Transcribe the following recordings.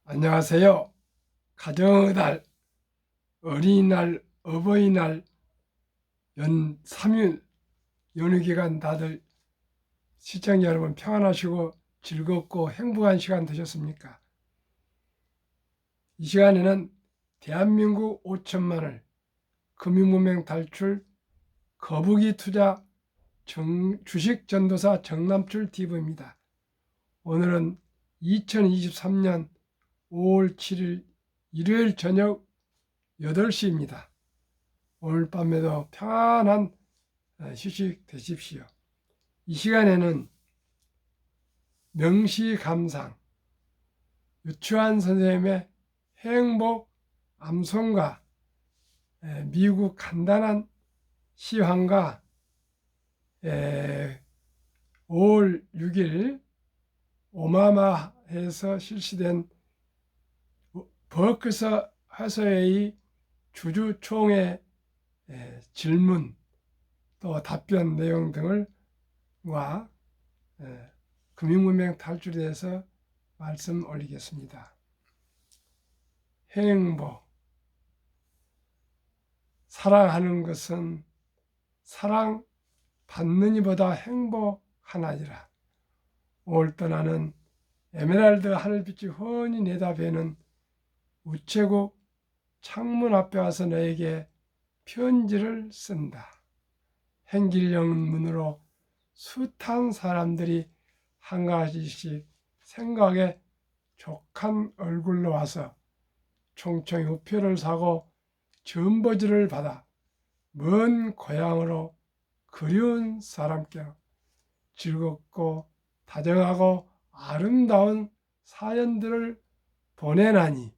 안녕하세요. 가정의 달, 어린이날, 어버이날 연 3일 연휴 기간 다들 시청자 여러분 평안하시고 즐겁고 행복한 시간 되셨습니까? 이 시간에는 대한민국 5천만을 금융문맹 탈출 거북이 투자 주식 전도사 정남출 TV입니다. 오늘은 2023년 5월 7일 일요일 저녁 8시입니다. 오늘 밤에도 평안한 휴식 되십시오. 이 시간에는 명시감상, 유추한 선생님의 행복 암송과 미국 간단한 시황과 5월 6일 오마마에서 실시된 버크서 회사의 주주총회 질문 또 답변 내용 등을과 금융문맹 탈출에 대해서 말씀 올리겠습니다. 행복 사랑하는 것은 사랑받는 이보다 행복하나니라. 오늘 떠나는 에메랄드 하늘빛이 훤히 내다보는 우체국 창문 앞에 와서 너에게 편지를 쓴다. 행길영문으로 숱한 사람들이 한 가지씩 생각에 족한 얼굴로 와서 총총히 우표를 사고 전버지를 받아 먼 고향으로 그리운 사람께 즐겁고 다정하고 아름다운 사연들을 보내나니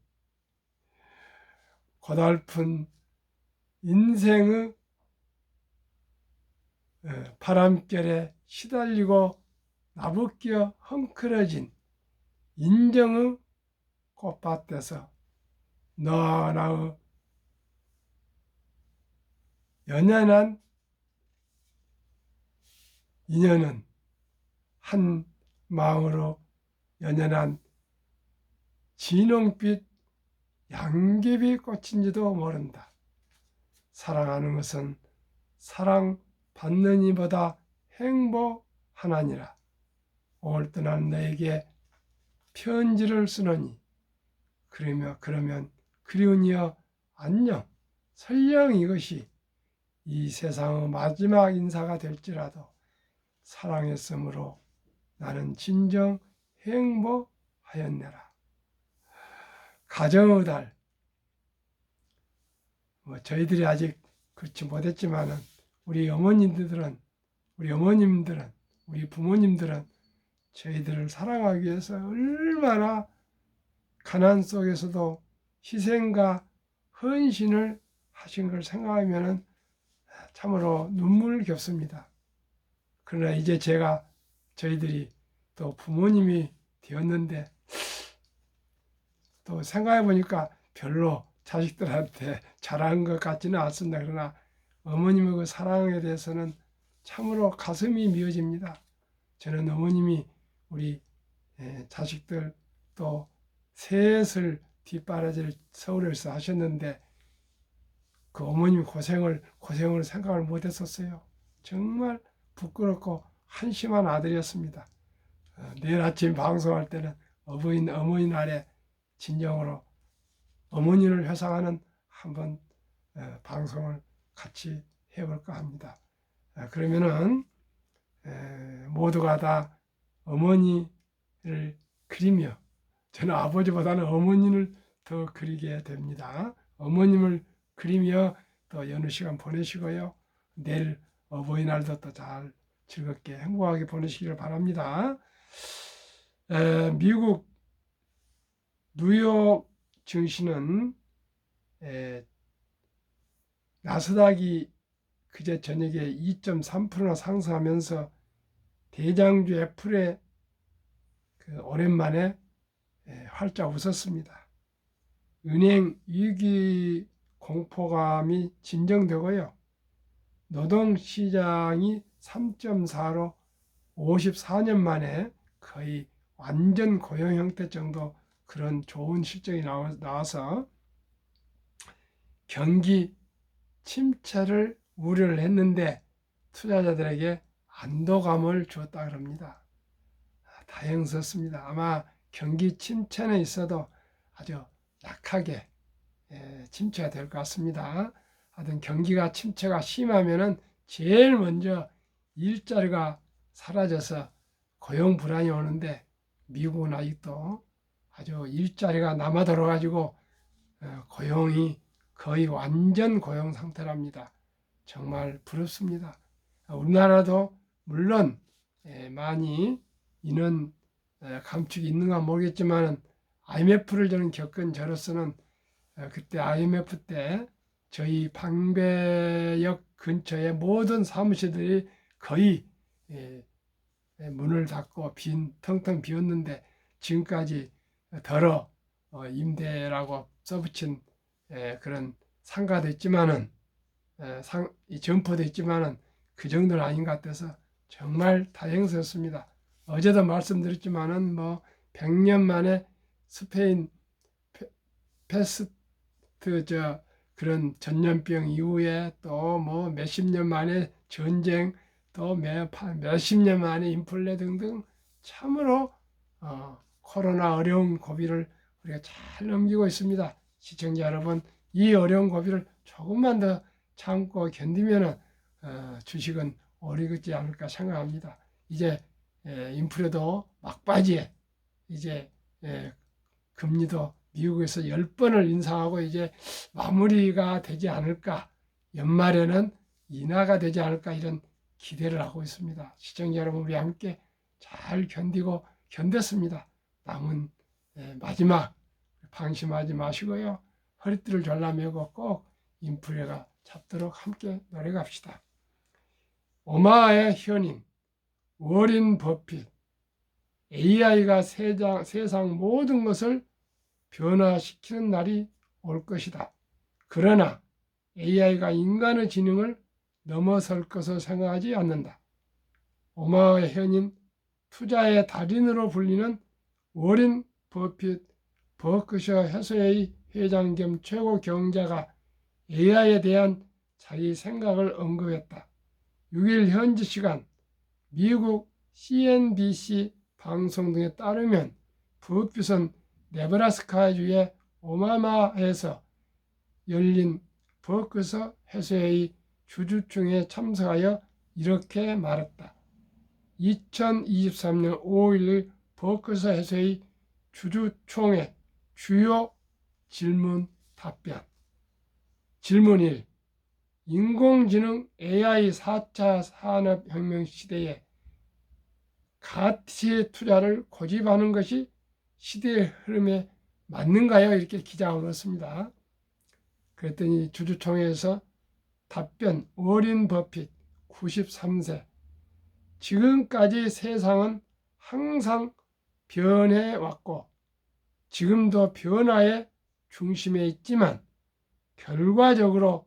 고달픈 인생의 바람결에 시달리고 나부끼어 헝클어진 인정의 꽃밭에서 너와 나의 연연한 인연은 한 마음으로 연연한 진홍빛 양귀비 꽃인지도 모른다. 사랑하는 것은 사랑받는 이보다 행복하나니라. 오늘 떠난 너에게 편지를 쓰노니 그러면 그리운 이여 안녕. 설령 이것이 이 세상의 마지막 인사가 될지라도 사랑했으므로 나는 진정 행복하였느라. 가정의 달, 저희들이 아직 그렇지 못했지만은 우리 어머님들은, 우리 부모님들은 저희들을 사랑하기 위해서 얼마나 가난 속에서도 희생과 헌신을 하신 걸 생각하면 참으로 눈물겹습니다. 그러나 이제 저희들이 또 부모님이 되었는데 또 생각해 보니까 별로 자식들한테 잘한 것 같지는 않습니다. 그러나 어머님의 그 사랑에 대해서는 참으로 가슴이 미어집니다. 저는 어머님이 우리 자식들 또 셋을 뒷바라지를 서울에서 하셨는데 그 어머님 고생을 생각을 못했었어요. 정말 부끄럽고 한심한 아들이었습니다. 내일 아침 방송할 때는 어머니날에 진정으로 어머니를 회상하는 한번 방송을 같이 해볼까 합니다. 그러면은 모두가 다 어머니를 그리며 저는 아버지보다는 어머니를 더 그리게 됩니다. 어머님을 그리며 또 여느 시간 보내시고요. 내일 어버이날도 또 잘 즐겁게 행복하게 보내시기를 바랍니다. 미국 뉴욕 증시는 나스닥이 그제 저녁에 2.3%나 상승하면서 대장주 애플에 오랜만에 활짝 웃었습니다. 은행 위기 공포감이 진정되고요. 노동시장이 3.4로 54년 만에 거의 완전 고용 형태 정도 그런 좋은 실적이 나와서 경기 침체를 우려를 했는데 투자자들에게 안도감을 주었다 그럽니다. 다행스럽습니다. 아마 경기 침체는 있어도 아주 약하게 침체가 될 것 같습니다. 하여튼 경기가 침체가 심하면은 제일 먼저 일자리가 사라져서 고용 불안이 오는데 미국은 아직도 아주 일자리가 남아돌아 가지고 고용이 거의 완전 고용 상태랍니다. 정말 부럽습니다. 우리나라도 물론 많이 인원 감축이 있는가 모르겠지만 IMF를 저는 겪은 저로서는 그때 IMF 때 저희 방배역 근처의 모든 사무실들이 거의 문을 닫고 텅텅 비었는데 지금까지 덜어 임대라고 써붙인 그런 상가도 있지만은 점포도 있지만은 그 정도는 아닌 것 같아서 정말 다행스럽습니다. 어제도 말씀드렸지만은 100년 만에 스페인 패스트 그런 전염병 이후에 또 몇십 년 만에 전쟁 또 몇십 년 만에 인플레 등등 참으로 코로나 어려운 고비를 우리가 잘 넘기고 있습니다. 시청자 여러분, 이 어려운 고비를 조금만 더 참고 견디면 주식은 오래 걷지 않을까 생각합니다. 이제 인플레도 막바지에 이제 금리도 미국에서 10번을 인상하고 이제 마무리가 되지 않을까, 연말에는 인하가 되지 않을까 이런 기대를 하고 있습니다. 시청자 여러분, 우리 함께 잘 견뎠습니다. 남은 마지막 방심하지 마시고요. 허리띠를 졸라매고 꼭 인플레가 잡도록 함께 노력합시다. 오마의 현인 워린 버핏, AI가 세상 모든 것을 변화시키는 날이 올 것이다. 그러나 AI가 인간의 지능을 넘어설 것을 생각하지 않는다. 오마의 현인, 투자의 달인으로 불리는 워린 버핏 버크셔 해서웨이 회장 겸 최고 경자가 AI에 대한 자기 생각을 언급했다. 6일 현지 시간 미국 CNBC 방송 등에 따르면 버핏은 네브라스카주의 오마마에서 열린 버크셔 해서웨이 주주총회에 참석하여 이렇게 말했다. 2023년 5일 버크셔 해서웨이 주주총회 주요 질문 답변. 질문 1. 인공지능 AI 4차 산업혁명 시대에 가치 투자를 고집하는 것이 시대의 흐름에 맞는가요? 이렇게 기자가 물었습니다. 그랬더니 주주총회에서 답변, 워린 버핏 93세. 지금까지 세상은 항상 변해왔고 지금도 변화의 중심에 있지만 결과적으로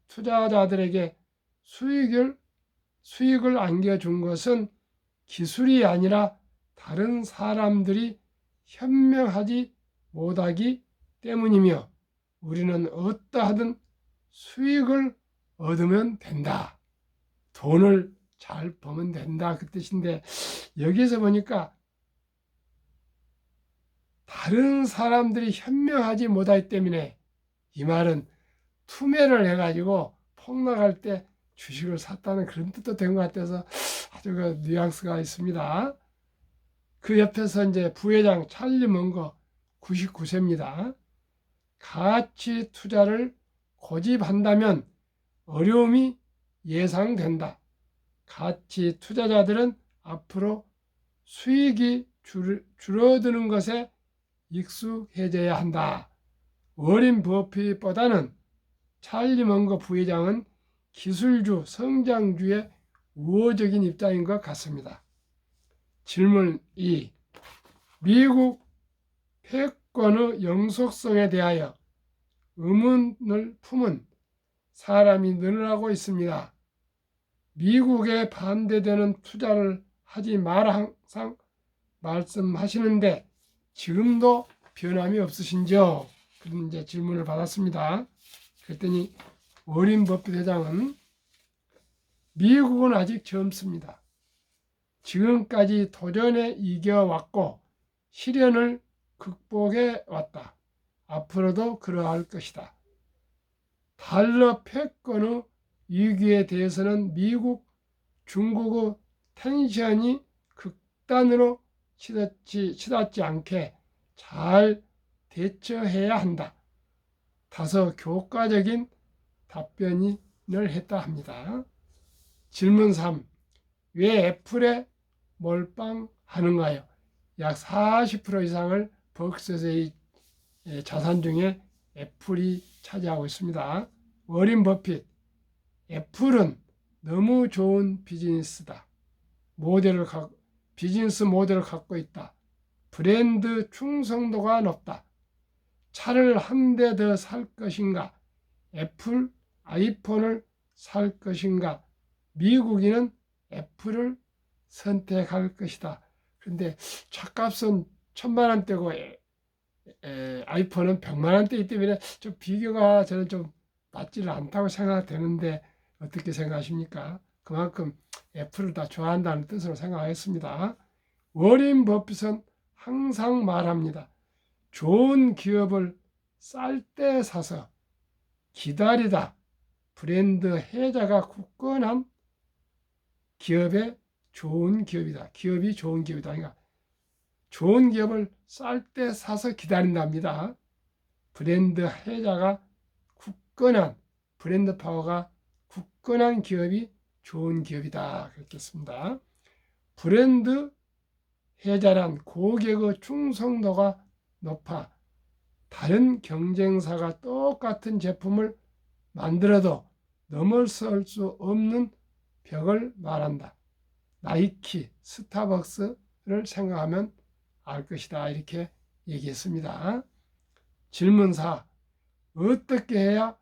투자자들에게 수익을 안겨준 것은 기술이 아니라 다른 사람들이 현명하지 못하기 때문이며 우리는 어떠하든 수익을 얻으면 된다. 돈을 잘 벌면 된다. 그 뜻인데 여기서 보니까 다른 사람들이 현명하지 못하기 때문에 이 말은 투매를 해가지고 폭락할 때 주식을 샀다는 그런 뜻도 된 것 같아서 아주 그 뉘앙스가 있습니다. 그 옆에서 이제 부회장 찰리 먼거 99세입니다. 가치 투자를 고집한다면 어려움이 예상된다. 가치 투자자들은 앞으로 수익이 줄어드는 것에 익숙해져야 한다. 워린 버핏보다는 찰리 먼거 부회장은 기술주, 성장주의 우호적인 입장인 것 같습니다. 질문 2. 미국 패권의 영속성에 대하여 의문을 품은 사람이 늘어나고 있습니다. 미국에 반대되는 투자를 하지 마라 항상 말씀하시는데 지금도 변함이 없으신지요? 그런 이제 질문을 받았습니다. 그랬더니 워린 버핏 회장은 미국은 아직 젊습니다. 지금까지 도전에 이겨왔고 시련을 극복해 왔다. 앞으로도 그러할 것이다. 달러 패권의 위기에 대해서는 미국, 중국의 텐션이 극단으로 치닫지 않게 잘 대처해야 한다. 다소 교과적인 답변을 했다 합니다. 질문 3. 왜 애플에 몰빵하는가요? 약 40% 이상을 버크셔의 자산 중에 애플이 차지하고 있습니다. 워린 버핏, 애플은 너무 좋은 비즈니스 모델을 갖고 있다. 브랜드 충성도가 높다. 차를 한 대 더 살 것인가? 애플 아이폰을 살 것인가? 미국인은 애플을 선택할 것이다. 그런데 차값은 1,000만 원대고 아이폰은 100만 원대이기 때문에 좀 비교가 저는 좀 맞지를 않다고 생각되는데 어떻게 생각하십니까? 그만큼 애플을 다 좋아한다는 뜻으로 생각하겠습니다. 워린 버핏은 항상 말합니다. 좋은 기업을 쌀 때 사서 기다리다 브랜드 혜자가 굳건한 기업의 좋은 기업이다. 기업이 좋은 기업이다. 그러니까 좋은 기업을 쌀 때 사서 기다린답니다. 브랜드 혜자가 굳건한 브랜드 파워가 굳건한 기업이 좋은 기업이다. 그렇겠습니다. 브랜드 혜자란 고객의 충성도가 높아 다른 경쟁사가 똑같은 제품을 만들어도 넘어설 수 없는 벽을 말한다. 나이키, 스타벅스를 생각하면 알 것이다. 이렇게 얘기했습니다. 질문 4. 어떻게 해야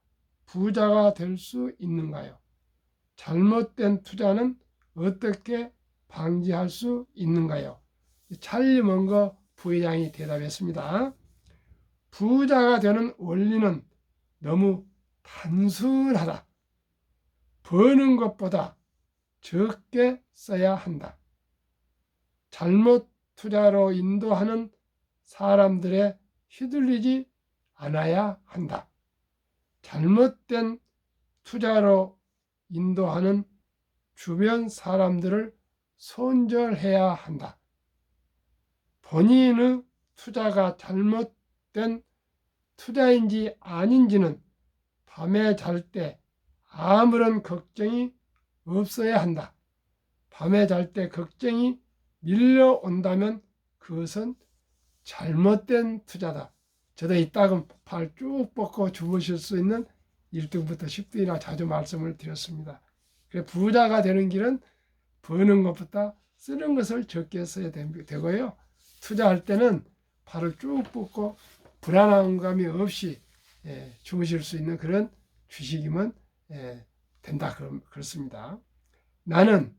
부자가 될 수 있는가요? 잘못된 투자는 어떻게 방지할 수 있는가요? 찰리 먼거 부회장이 대답했습니다. 부자가 되는 원리는 너무 단순하다. 버는 것보다 적게 써야 한다. 잘못 투자로 인도하는 사람들에 휘둘리지 않아야 한다. 잘못된 투자로 인도하는 주변 사람들을 손절해야 한다. 본인의 투자가 잘못된 투자인지 아닌지는 밤에 잘 때 아무런 걱정이 없어야 한다. 밤에 잘 때 걱정이 밀려온다면 그것은 잘못된 투자다. 저도 이따금 팔 쭉 뻗고 주무실 수 있는 1등부터 10등이나 자주 말씀을 드렸습니다. 그래 부자가 되는 길은 버는 것보다 쓰는 것을 적게 써야 되고요. 투자할 때는 팔을 쭉 뻗고 불안한 감이 없이 주무실 수 있는 그런 주식이면 된다. 그렇습니다. 나는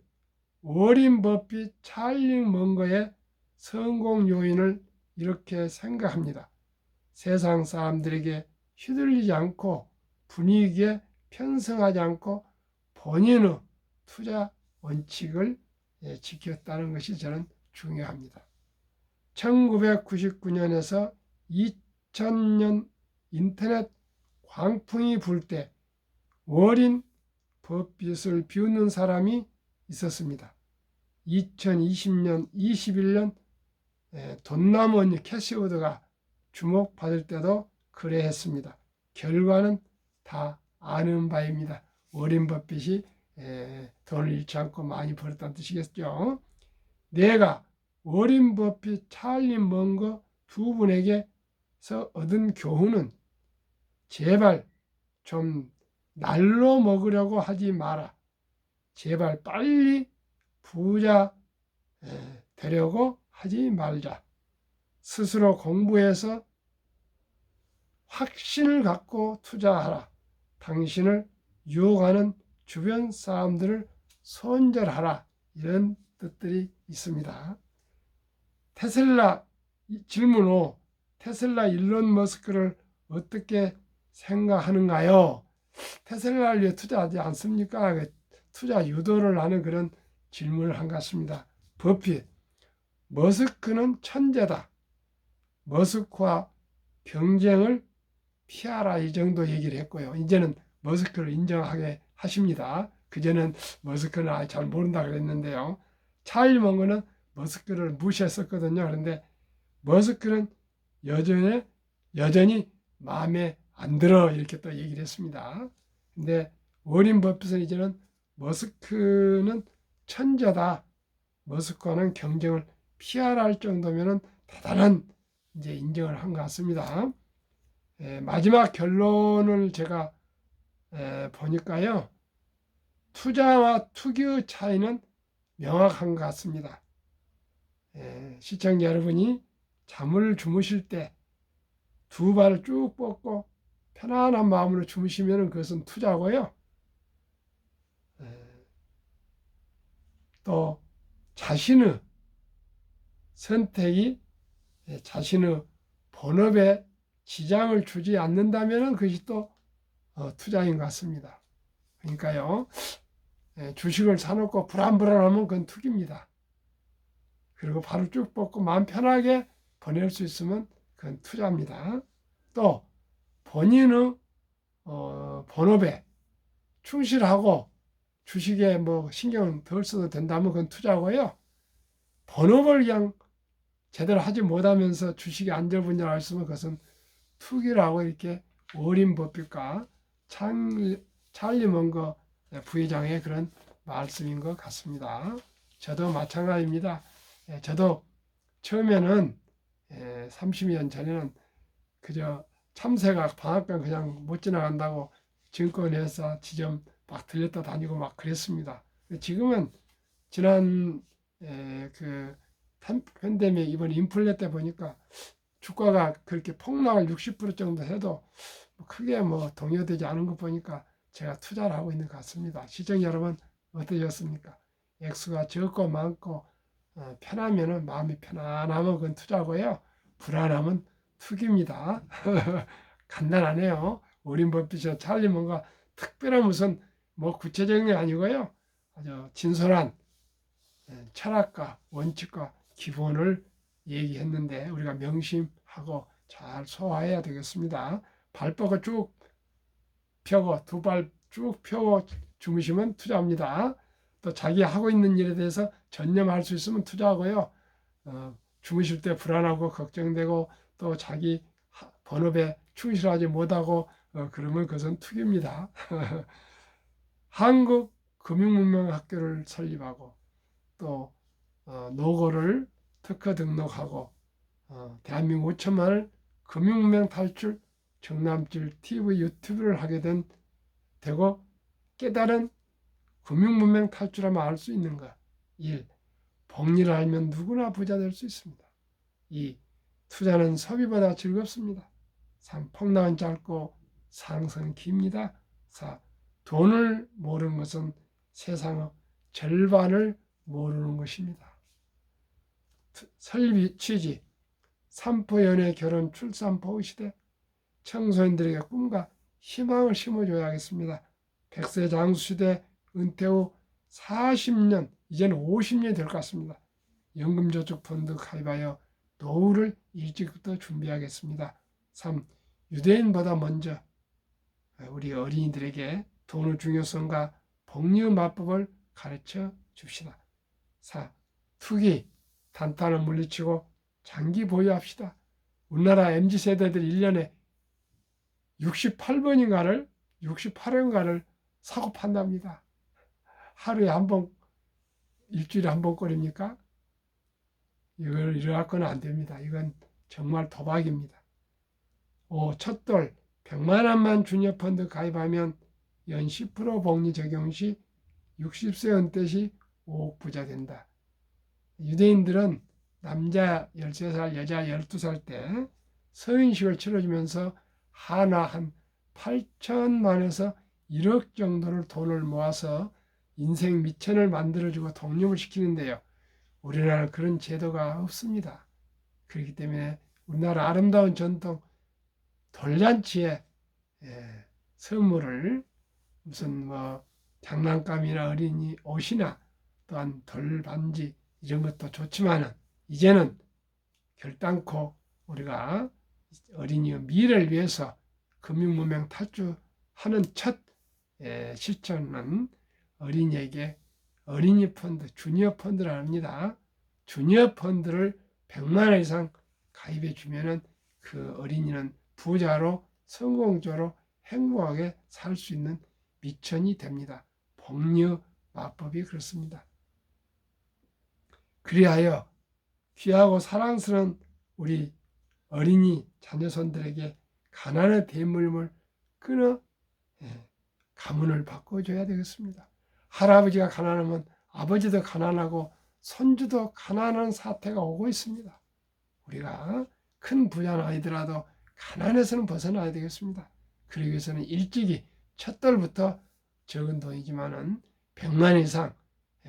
워린 버핏, 찰리 먼거의 성공 요인을 이렇게 생각합니다. 세상 사람들에게 휘둘리지 않고 분위기에 편승하지 않고 본인의 투자 원칙을 지켰다는 것이 저는 중요합니다. 1999년에서 2000년 인터넷 광풍이 불 때 워린 버핏을 비웃는 사람이 있었습니다. 2020년, 21년 돈나무 캐시우드가 주목받을 때도 그래 했습니다. 결과는 다 아는 바입니다. 워린 버핏이 돈을 잃지 않고 많이 벌었다는 뜻이겠죠. 내가 워린 버핏, 찰리 먼거 두 분에게서 얻은 교훈은 제발 좀 날로 먹으려고 하지 마라. 제발 빨리 부자 되려고 하지 말자. 스스로 공부해서 확신을 갖고 투자하라. 당신을 유혹하는 주변 사람들을 손절하라. 이런 뜻들이 있습니다. 테슬라 질문 5. 테슬라 일론 머스크를 어떻게 생각하는가요? 테슬라를 위해 투자하지 않습니까? 투자 유도를 하는 그런 질문을 한 것 같습니다. 버핏, 머스크는 천재다. 머스크와 경쟁을 피하라, 이 정도 얘기를 했고요. 이제는 머스크를 인정하게 하십니다. 그전엔 머스크는 잘 모른다 그랬는데요. 찰리 먼거는 머스크를 무시했었거든요. 그런데 머스크는 여전히 마음에 안 들어, 이렇게 또 얘기를 했습니다. 근데 워린 버핏은 이제는 머스크는 천재다. 머스크와는 경쟁을 피하라 할 정도면은 대단한 이제 인정을 한 것 같습니다. 마지막 결론을 제가 보니까요. 투자와 투기의 차이는 명확한 것 같습니다. 시청자 여러분이 잠을 주무실 때 두 발을 쭉 뻗고 편안한 마음으로 주무시면 그것은 투자고요. 또 자신의 선택이 자신의 본업에 지장을 주지 않는다면 그것이 또 투자인 것 같습니다. 그러니까요, 주식을 사놓고 불안불안하면 그건 투기입니다. 그리고 발을 쭉 뻗고 마음 편하게 보낼 수 있으면 그건 투자입니다. 또 본인의 본업에 충실하고 주식에 뭐 신경을 덜 써도 된다면 그건 투자고요. 본업을 그냥 제대로 하지 못하면서 주식이 안전분야를 했으면 그것은 투기라고 이렇게 워린 버핏과 찰리 먼거 부회장의 그런 말씀인 것 같습니다. 저도 마찬가지입니다. 저도 처음에는 30년 전에는 그저 참새가 방앗간 그냥 못 지나간다고 증권회사 지점 막 들렸다 다니고 막 그랬습니다. 지금은 지난 그 팬데믹 이번 인플레 때 보니까 주가가 그렇게 폭락을 60% 정도 해도 크게 뭐 동요되지 않은 거 보니까 제가 투자를 하고 있는 것 같습니다. 시청자 여러분 어떠셨습니까? 액수가 적고 많고 편하면은 마음이 편안하면 그건 투자고요. 불안하면 투기입니다. 간단하네요. 워린 버핏이나 찰리 뭔가 특별한 무슨 뭐 구체적인 게 아니고요. 아주 진솔한 철학과 원칙과 기본을 얘기했는데 우리가 명심하고 잘 소화해야 되겠습니다. 발뻗고 쭉 펴고 두 발 쭉 펴고 주무시면 투자합니다. 또 자기 하고 있는 일에 대해서 전념할 수 있으면 투자하고요. 주무실 때 불안하고 걱정되고 또 자기 본업에 충실하지 못하고 그러면 그것은 투기입니다. 한국금융문명학교를 설립하고 또 노고를 특허 등록하고 대한민국 5천만을 금융문명 탈출 정남질 TV 유튜브를 하게 되고 깨달은 금융문명 탈출하면 알 수 있는가? 1. 복리를 알면 누구나 부자 될 수 있습니다. 2. 투자는 소비보다 즐겁습니다. 3. 폭락은 짧고 상승은 깁니다. 4. 돈을 모르는 것은 세상의 절반을 모르는 것입니다. 설립 취지, 산포 연애 결혼 출산 포 시대, 청소년들에게 꿈과 희망을 심어줘야겠습니다. 100세 장수 시대 은퇴 후 40년, 이제는 50년이 될 것 같습니다. 연금저축펀드 가입하여 노후를 일찍부터 준비하겠습니다. 3. 유대인보다 먼저 우리 어린이들에게 돈의 중요성과 복리의 마법을 가르쳐 줍시다. 4. 투기, 단타를 물리치고 장기 보유합시다. 우리나라 MZ세대들이 1년에 68번인가를 사고 판답니다. 하루에 한 번, 일주일에 한 번꼴입니까? 이걸 이래갖고는 안 됩니다. 이건 정말 도박입니다. 5. 첫돌 100만 원만 주니어펀드 가입하면 연 10% 복리 적용 시 60세 은퇴 시 5억 부자 된다. 유대인들은 남자 13살, 여자 12살 때 서인식을 치러주면서 하나 한 8천만에서 1억 정도를 돈을 모아서 인생 미천을 만들어주고 독립을 시키는데요. 우리나라는 그런 제도가 없습니다. 그렇기 때문에 우리나라 아름다운 전통 돌잔치에 선물을 무슨 뭐 장난감이나 어린이 옷이나 또한 돌반지 이런 것도 좋지만은 이제는 결단코 우리가 어린이의 미래를 위해서 금융문명 탈출하는 첫 실천은 어린이에게 어린이 펀드, 주니어 펀드를 합니다. 주니어 펀드를 100만 원 이상 가입해 주면은 그 어린이는 부자로 성공적으로 행복하게 살 수 있는 미천이 됩니다. 복리 마법이 그렇습니다. 그리하여 귀하고 사랑스러운 우리 어린이 자녀손들에게 가난의 대물림을 끊어 가문을 바꿔줘야 되겠습니다. 할아버지가 가난하면 아버지도 가난하고 손주도 가난한 사태가 오고 있습니다. 우리가 큰 부자는 아니더라도 가난에서는 벗어나야 되겠습니다. 그러기 위해서는 일찍이 첫 달부터 적은 돈이지만은 100만 원 이상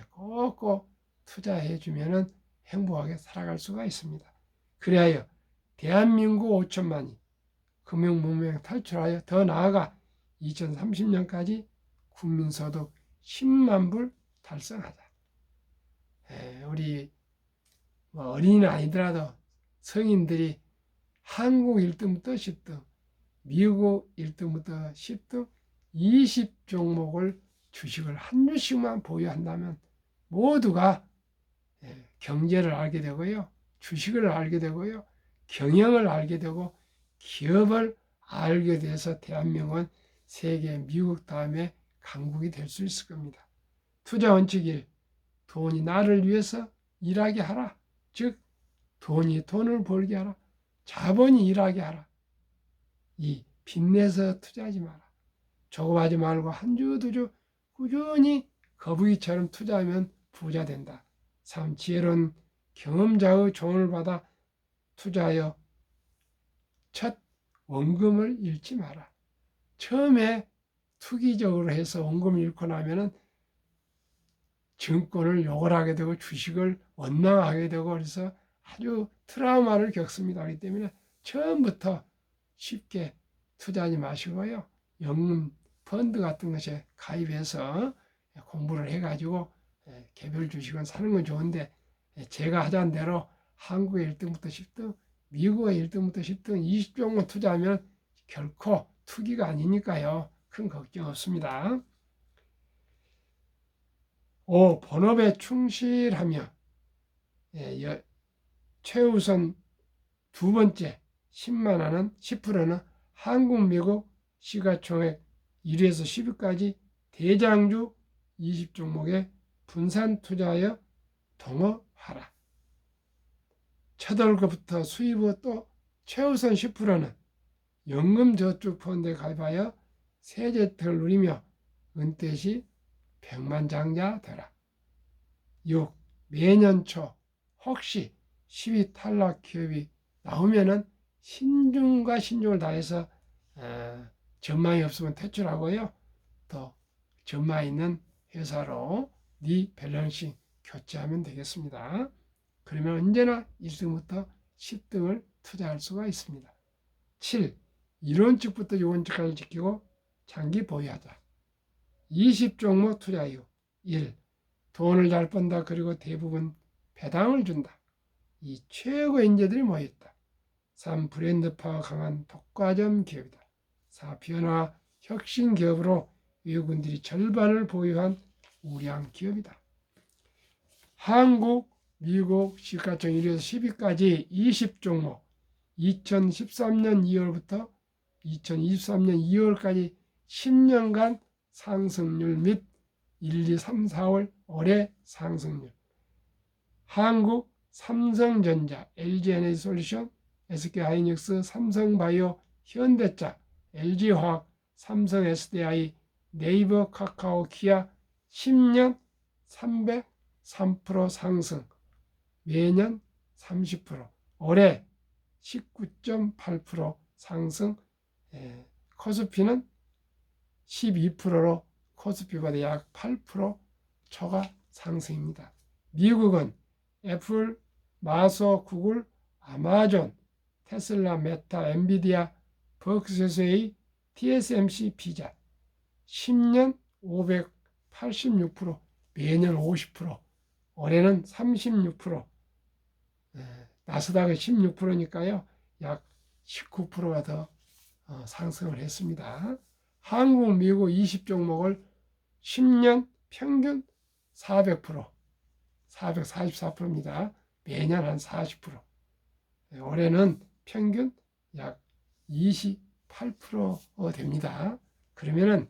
꼭꼭 투자해 주면은 행복하게 살아갈 수가 있습니다. 그리하여 대한민국 5천만이 금융문명 탈출하여 더 나아가 2030년까지 국민소득 10만 불 달성하자. 우리 어린이는 아니더라도 성인들이 한국 1등부터 10등, 미국 1등부터 10등 20종목을 주식을 한 주씩만 보유한다면 모두가 경제를 알게 되고요. 주식을 알게 되고요. 경영을 알게 되고 기업을 알게 돼서 대한민국은 세계 미국 다음에 강국이 될 수 있을 겁니다. 투자 원칙 1. 돈이 나를 위해서 일하게 하라. 즉 돈이 돈을 벌게 하라. 자본이 일하게 하라. 2. 빚내서 투자하지 마라. 조급하지 말고 한 주 두 주 꾸준히 거북이처럼 투자하면 부자 된다. 3. 지혜로운 경험자의 조언을 받아 투자하여 첫 원금을 잃지 마라. 처음에 투기적으로 해서 원금을 잃고 나면은 증권을 욕을 하게 되고 주식을 원망하게 되고 그래서 아주 트라우마를 겪습니다. 그렇기 때문에 처음부터 쉽게 투자하지 마시고요. 연금 펀드 같은 것에 가입해서 공부를 해가지고 개별 주식은 사는 건 좋은데 제가 하자는 대로 한국의 1등부터 10등, 미국의 1등부터 10등 20종목 투자하면 결코 투기가 아니니까요. 큰 걱정 없습니다. 5. 본업에 충실하며 최우선 두 번째 10만 원은 10%는 한국, 미국 시가총액 1위에서 10위까지 대장주 20종목에 분산 투자하여 동업하라. 첫 월급부터 수입 후 또 최우선 10%는 연금저축펀드에 가입하여 세제혜택을 누리며 은퇴 시 백만장자 되라. 6. 매년 초 혹시 10위 탈락 기업이 나오면은 신중과 신중을 다해서 전망이 없으면 퇴출하고요. 또 전망 있는 회사로 리밸런싱 교체하면 되겠습니다. 그러면 언제나 1등부터 10등을 투자할 수가 있습니다. 7. 이론칙부터 요원칙까지 지키고 장기 보유하자. 20종목 투자 이후 1. 돈을 잘 번다. 그리고 대부분 배당을 준다. 이 최고의 인재들이 모였다. 3. 브랜드파워 강한 독과점 기업이다. 4. 변화 혁신 기업으로 외국인들이 절반을 보유한 우량 기업이다. 한국, 미국 시가총 1위에서 10위까지 20종목 2013년 2월부터 2023년 2월까지 10년간 상승률 및 1, 2, 3, 4월 올해 상승률. 한국 삼성전자, LG에너지솔루션, SK하이닉스, 삼성바이오, 현대차, LG화학, 삼성 SDI, 네이버, 카카오, 기아 10년 303% 상승, 매년 30%, 올해 19.8% 상승, 코스피는 12%로 코스피보다 약 8% 초과 상승입니다. 미국은 애플, 마소, 구글, 아마존, 테슬라, 메타, 엔비디아, 버크셔스의 TSMC 피자 10년 586%, 매년 50%, 올해는 36%, 나스닥은 16%니까요. 약 19%가 더 상승을 했습니다. 한국, 미국 20종목을 10년 평균 400%, 444%입니다. 매년 한 40%. 올해는 평균 약 28% 됩니다. 그러면은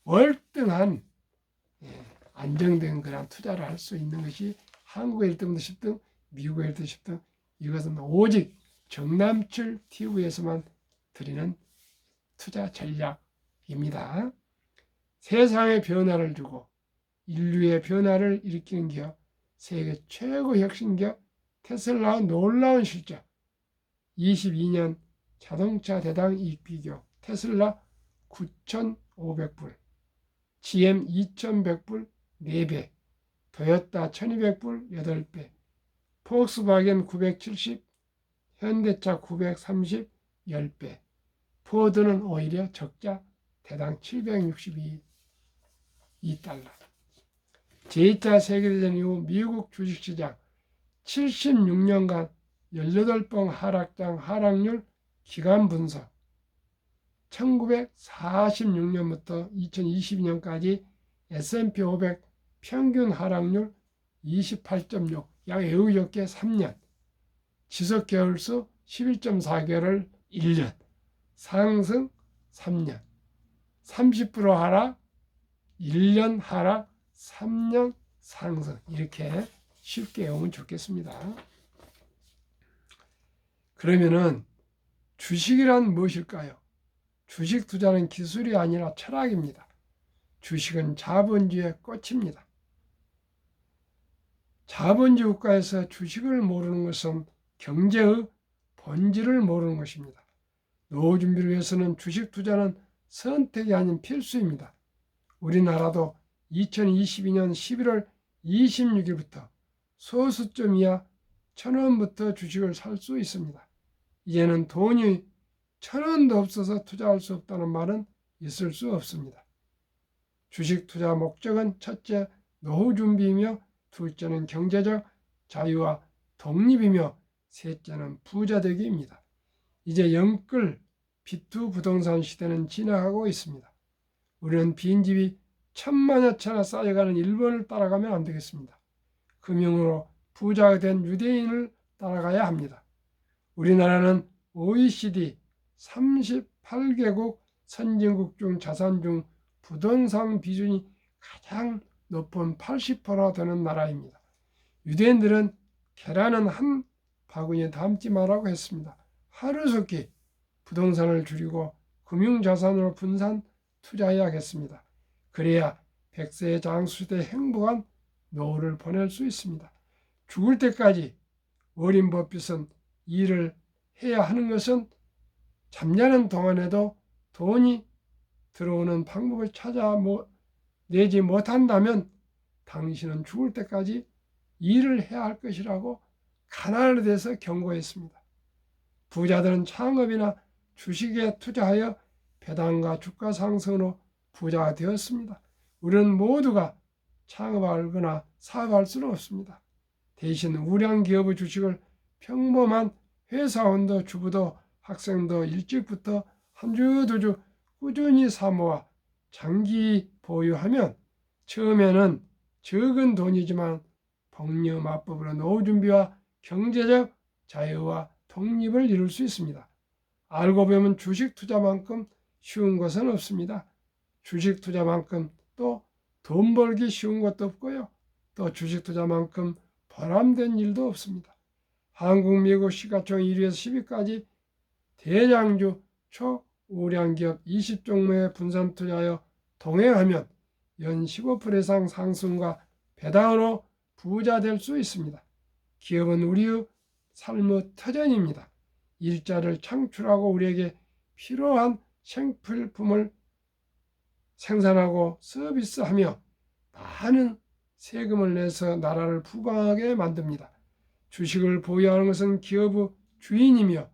월등한 안정된 그런 투자를 할 수 있는 것이 한국의 1등부터 10등, 미국의 1등, 10등, 이것은 오직 정남출 TV에서만 드리는 투자 전략입니다. 세상의 변화를 주고 인류의 변화를 일으키는 기업, 세계 최고 혁신 기업 테슬라의 놀라운 실적, 22년 자동차 대당 이익 비교, 테슬라 9,500불, GM 2,100불 4배, 토요타 1,200불 8배, 폭스바겐 970, 현대차 930 10배, 포드는 오히려 적자 대당 762달러. 제2차 세계대전 이후 미국 주식시장 76년간 18번 하락률 기간 분석, 1946년부터 2022년까지 S&P 500 평균 하락률 28.6, 약 매우 적게 3년, 지속 개월수 11.4개월을 1년, 상승 3년, 30% 하락, 1년 하락, 3년 상승, 이렇게 쉽게 외우면 좋겠습니다. 그러면은 주식이란 무엇일까요? 주식 투자는 기술이 아니라 철학입니다. 주식은 자본주의의 꽃입니다. 자본주의 국가에서 주식을 모르는 것은 경제의 본질을 모르는 것입니다. 노후 준비를 위해서는 주식 투자는 선택이 아닌 필수입니다. 우리나라도 2022년 11월 26일부터 소수점 이하 1,000원부터 주식을 살 수 있습니다. 이제는 돈이 1,000원도 없어서 투자할 수 없다는 말은 있을 수 없습니다. 주식 투자 목적은 첫째, 노후 준비이며 둘째는 경제적 자유와 독립이며 셋째는 부자 되기입니다. 이제 영끌 비투 부동산 시대는 지나가고 있습니다. 우리는 빈집이 천만여 채나 쌓여가는 일본을 따라가면 안 되겠습니다. 금융으로 부자가 된 유대인을 따라가야 합니다. 우리나라는 OECD 38개국 선진국 중 자산 중 부동산 비중이 가장 높은 80%나 되는 나라입니다. 유대인들은 계란은 한 바구니에 담지 말라고 했습니다. 하루속히 부동산을 줄이고 금융자산으로 분산 투자해야겠습니다. 그래야 100세의 장수시대 행복한 노후를 보낼 수 있습니다. 죽을 때까지 어린 법빚은 일을 해야 하는 것은 잠자는 동안에도 돈이 들어오는 방법을 찾아내지 못한다면 당신은 죽을 때까지 일을 해야 할 것이라고 가난에 대해서 경고했습니다. 부자들은 창업이나 주식에 투자하여 배당과 주가 상승으로 부자가 되었습니다. 우리는 모두가 창업하거나 사업할 수는 없습니다. 대신 우량 기업의 주식을 평범한 회사원도 주부도 학생도 일찍부터 한 주 두 주 꾸준히 사모아 장기 보유하면 처음에는 적은 돈이지만 복리 마법으로 노후 준비와 경제적 자유와 독립을 이룰 수 있습니다. 알고 보면 주식 투자만큼 쉬운 것은 없습니다. 주식 투자만큼 또 돈 벌기 쉬운 것도 없고요. 또 주식 투자만큼 보람된 일도 없습니다. 한국, 미국 시가총 1위에서 10위까지 대장주 초우량기업 20종목에 분산 투자하여 동행하면 연 15% 이상 상승과 배당으로 부자 될 수 있습니다. 기업은 우리의 삶의 터전입니다. 일자를 창출하고 우리에게 필요한 생필품을 생산하고 서비스하며 많은 세금을 내서 나라를 부강하게 만듭니다. 주식을 보유하는 것은 기업의 주인이며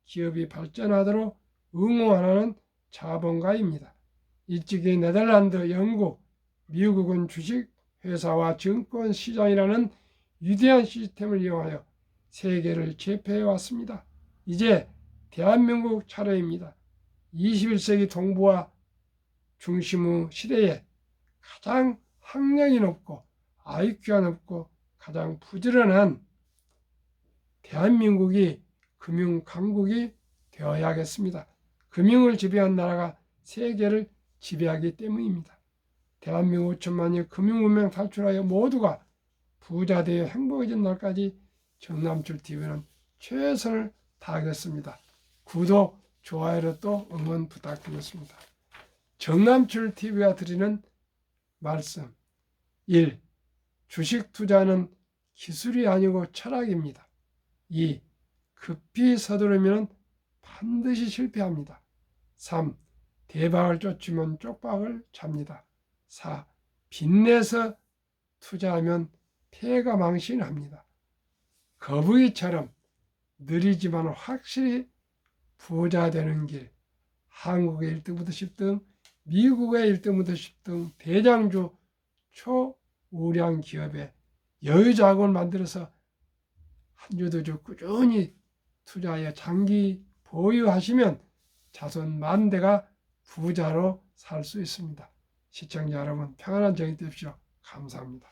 기업이 발전하도록 응원하는 자본가입니다. 일찍이 네덜란드, 영국, 미국은 주식회사와 증권시장이라는 위대한 시스템을 이용하여 세계를 제패해왔습니다. 이제 대한민국 차례입니다. 21세기 동부와 중심의 시대에 가장 학력이 높고 IQ가 높고 가장 부지런한 대한민국이 금융강국이 되어야겠습니다. 금융을 지배한 나라가 세계를 지배하기 때문입니다. 대한민국 5천만이 금융문명 탈출하여 모두가 부자 되어 행복해진 날까지 정남출TV는 최선을 다하겠습니다. 구독, 좋아요로 또 응원 부탁드리겠습니다. 정남출TV가 드리는 말씀 1. 주식 투자는 기술이 아니고 철학입니다. 2. 급히 서두르면 반드시 실패합니다. 3. 대박을 쫓으면 쪽박을 잡니다. 4. 빚내서 투자하면 폐가 망신합니다. 거북이처럼 느리지만 확실히 부자 되는 길, 한국의 1등부터 10등, 미국의 1등부터 10등 대장주 초우량 기업에 여유자금을 만들어서 한 주 두 주 꾸준히 투자하여 장기 보유하시면 자손 만대가 부자로 살 수 있습니다. 시청자 여러분 평안한 저녁 되십시오. 감사합니다.